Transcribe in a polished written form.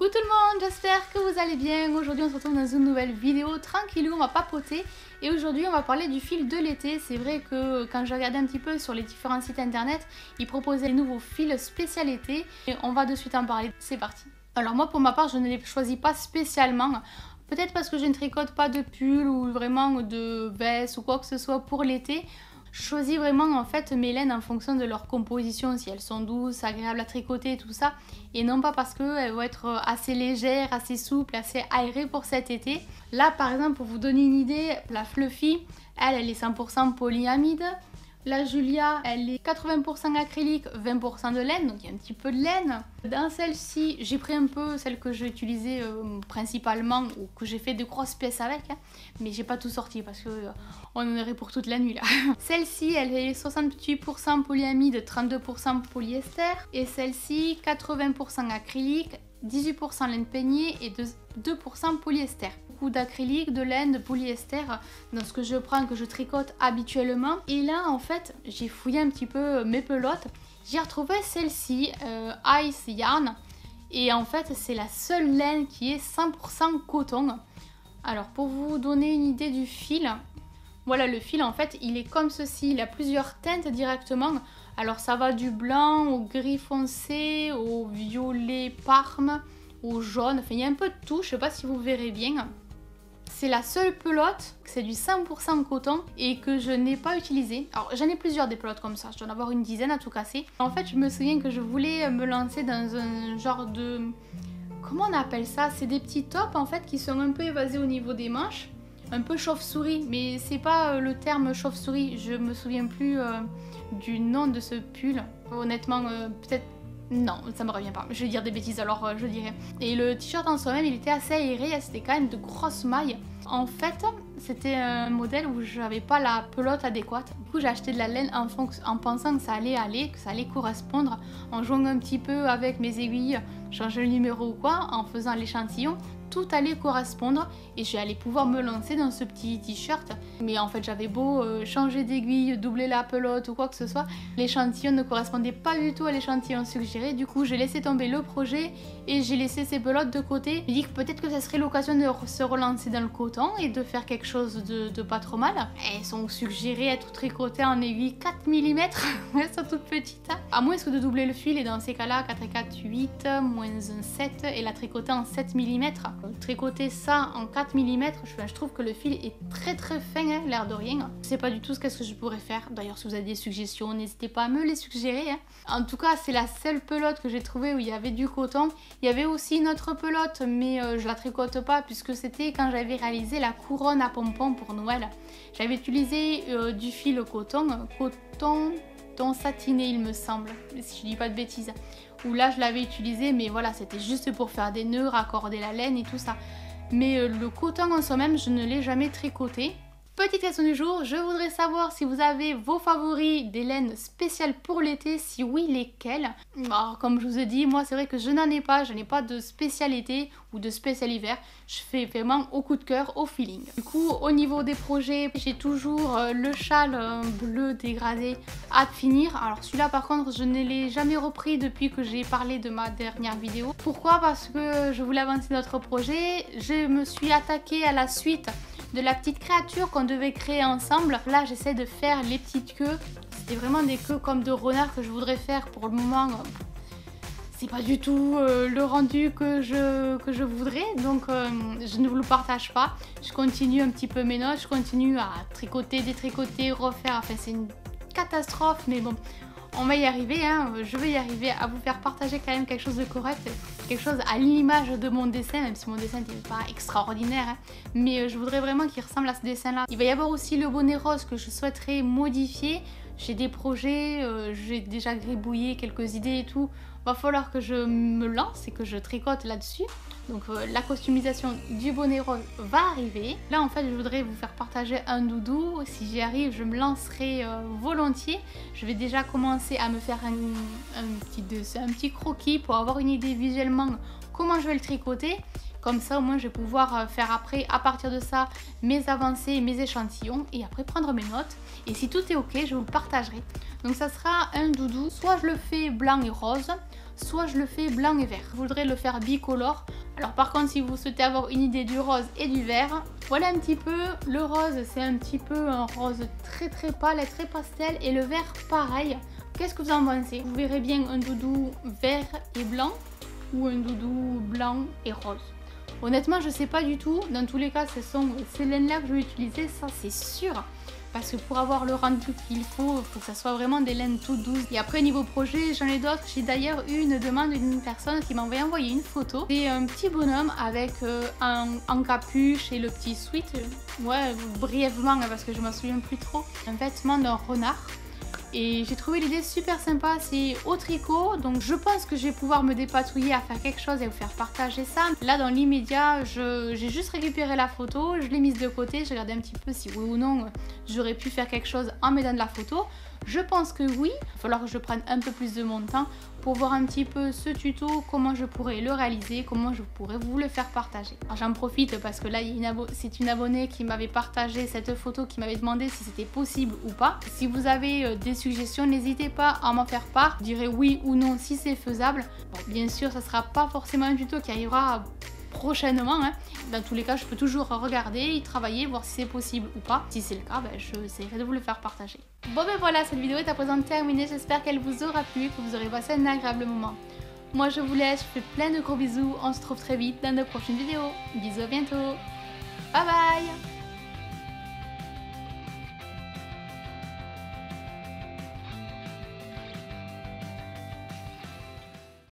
Coucou tout le monde, j'espère que vous allez bien. Aujourd'hui on se retrouve dans une nouvelle vidéo tranquillou, on va papoter. Et aujourd'hui on va parler du fil de l'été. C'est vrai que quand j'ai regardé un petit peu sur les différents sites internet, ils proposaient des nouveaux fils spécial été. Et on va de suite en parler, c'est parti. Alors moi pour ma part je ne les choisis pas spécialement. Peut-être parce que je ne tricote pas de pull ou vraiment de veste ou quoi que ce soit pour l'été. Je choisis vraiment en fait mes laines en fonction de leur composition, si elles sont douces, agréables à tricoter et tout ça, et non pas parce qu'elles vont être assez légères, assez souples, assez aérées pour cet été. Là par exemple pour vous donner une idée, la Fluffy, elle est 100% polyamide. La Julia, elle est 80% acrylique, 20% de laine, donc il y a un petit peu de laine. Dans celle-ci, j'ai pris un peu celle que j'ai utilisée principalement, ou que j'ai fait de grosses pièces avec, hein, mais j'ai pas tout sorti parce que on en aurait pour toute la nuit là. Celle-ci, elle est 68% polyamide, 32% polyester, et celle-ci, 80% acrylique, 18% laine peignée et 2% polyester. Beaucoup d'acrylique, de laine, de polyester dans ce que je prends, que je tricote habituellement. Et là en fait j'ai fouillé un petit peu mes pelotes, j'ai retrouvé celle-ci, Ice Yarn, et en fait c'est la seule laine qui est 100% coton. Alors pour vous donner une idée du fil, voilà le fil en fait il est comme ceci, il a plusieurs teintes directement. Alors ça va du blanc au gris foncé, au violet parme, au jaune, enfin il y a un peu de tout, je sais pas si vous verrez bien. C'est la seule pelote, c'est du 100% coton et que je n'ai pas utilisé. Alors j'en ai plusieurs des pelotes comme ça, je dois en avoir une dizaine à tout casser. En fait je me souviens que je voulais me lancer dans un genre de... Comment on appelle ça? C'est des petits tops en fait qui sont un peu évasés au niveau des manches. Un peu chauve-souris, mais c'est pas le terme chauve-souris, je me souviens plus du nom de ce pull. Honnêtement, peut-être... Non, ça me revient pas. Je vais dire des bêtises alors je dirais. Et le t-shirt en soi-même, il était assez aéré, c'était quand même de grosses mailles. En fait, c'était un modèle où j'avais pas la pelote adéquate. Du coup, j'ai acheté de la laine en pensant que ça allait aller, que ça allait correspondre, en jouant un petit peu avec mes aiguilles, changer le numéro ou quoi, en faisant l'échantillon. Tout allait correspondre et j'allais pouvoir me lancer dans ce petit t-shirt. Mais en fait j'avais beau changer d'aiguille, doubler la pelote ou quoi que ce soit, l'échantillon ne correspondait pas du tout à l'échantillon suggéré. Du coup j'ai laissé tomber le projet et j'ai laissé ces pelotes de côté. J'ai dit que peut-être que ça serait l'occasion de se relancer dans le coton et de faire quelque chose de pas trop mal. Elles sont suggérées à être tricotées en aiguille 4 mm, elles sont toutes petites. À moins que de doubler le fil et dans ces cas là 4 et 4, 8, moins un 7 et la tricoter en 7 mm. Tricoter ça en 4 mm, je trouve que le fil est très fin, hein, l'air de rien. Je sais pas du tout ce que je pourrais faire. D'ailleurs, si vous avez des suggestions, n'hésitez pas à me les suggérer. Hein. En tout cas, c'est la seule pelote que j'ai trouvée où il y avait du coton. Il y avait aussi une autre pelote, mais je la tricote pas puisque c'était quand j'avais réalisé la couronne à pompons pour Noël. J'avais utilisé du fil coton satiné, il me semble, si je dis pas de bêtises. Où là je l'avais utilisé, mais voilà, c'était juste pour faire des nœuds, raccorder la laine et tout ça. Mais le coton en soi-même, je ne l'ai jamais tricoté. Petite question du jour, je voudrais savoir si vous avez vos favoris des laines spéciales pour l'été, si oui, lesquelles. Alors, comme je vous ai dit, moi c'est vrai que je n'en ai pas, je n'ai pas de spécial été ou de spécial hiver. Je fais vraiment au coup de cœur, au feeling. Du coup, au niveau des projets, j'ai toujours le châle bleu dégradé à finir. Alors celui-là par contre, je ne l'ai jamais repris depuis que j'ai parlé de ma dernière vidéo. Pourquoi? Parce que je voulais avancer notre projet, je me suis attaquée à la suite de la petite créature qu'on devait créer ensemble. Là j'essaie de faire les petites queues. C'était vraiment des queues comme de renard que je voudrais faire. Pour le moment c'est pas du tout le rendu que je voudrais, donc je ne vous le partage pas. Je continue un petit peu mes notes, je continue à tricoter, détricoter, refaire, enfin c'est une catastrophe, mais bon, on va y arriver, hein. Je vais y arriver à vous faire partager quand même quelque chose de correct, quelque chose à l'image de mon dessin, même si mon dessin n'est pas extraordinaire, hein. Mais je voudrais vraiment qu'il ressemble à ce dessin-là. Il va y avoir aussi le bonnet rose que je souhaiterais modifier. J'ai des projets, j'ai déjà gribouillé quelques idées et tout. Va falloir que je me lance et que je tricote là-dessus. Donc la customisation du bonnet rose va arriver. Là en fait je voudrais vous faire partager un doudou. Si j'y arrive je me lancerai volontiers. Je vais déjà commencer à me faire un petit dessin, un petit croquis pour avoir une idée visuellement comment je vais le tricoter. Comme ça au moins je vais pouvoir faire après à partir de ça mes avancées, mes échantillons et après prendre mes notes. Et si tout est ok je vous le partagerai. Donc ça sera un doudou, soit je le fais blanc et rose, soit je le fais blanc et vert. Je voudrais le faire bicolore. Alors par contre, si vous souhaitez avoir une idée du rose et du vert, voilà un petit peu. Le rose, c'est un petit peu un rose très pâle et très pastel, et le vert pareil. Qu'est-ce que vous en pensez? Vous verrez bien un doudou vert et blanc ou un doudou blanc et rose. Honnêtement, je sais pas du tout. Dans tous les cas, ce sont ces laines-là que je vais utiliser, ça c'est sûr. Parce que pour avoir le rendu qu'il faut que ça soit vraiment des laines toutes douces. Et après, niveau projet, j'en ai d'autres. J'ai d'ailleurs eu une demande d'une personne qui m'avait envoyé une photo. C'est un petit bonhomme avec un capuche et le petit sweat. Ouais, brièvement, parce que je m'en souviens plus trop. Un vêtement d'un renard. Et j'ai trouvé l'idée super sympa, c'est au tricot, donc je pense que je vais pouvoir me dépatouiller à faire quelque chose et vous faire partager ça. Là dans l'immédiat, j'ai juste récupéré la photo, je l'ai mise de côté, j'ai regardé un petit peu si oui ou non j'aurais pu faire quelque chose en m'aidant de la photo. Je pense que oui, il va falloir que je prenne un peu plus de mon temps pour voir un petit peu ce tuto, comment je pourrais le réaliser, comment je pourrais vous le faire partager. J'en profite parce que là, c'est une abonnée qui m'avait partagé cette photo, qui m'avait demandé si c'était possible ou pas. Si vous avez des suggestions, n'hésitez pas à m'en faire part. Je dirais oui ou non si c'est faisable. Bon, bien sûr, ça sera pas forcément un tuto qui arrivera prochainement, hein. Dans tous les cas, je peux toujours regarder, y travailler, voir si c'est possible ou pas. Si c'est le cas, j'essaierai de vous le faire partager. Bon voilà, cette vidéo est à présent terminée. J'espère qu'elle vous aura plu, que vous aurez passé un agréable moment. Moi je vous laisse, je fais plein de gros bisous. On se retrouve très vite dans de prochaines vidéos. Bisous, à bientôt. Bye bye.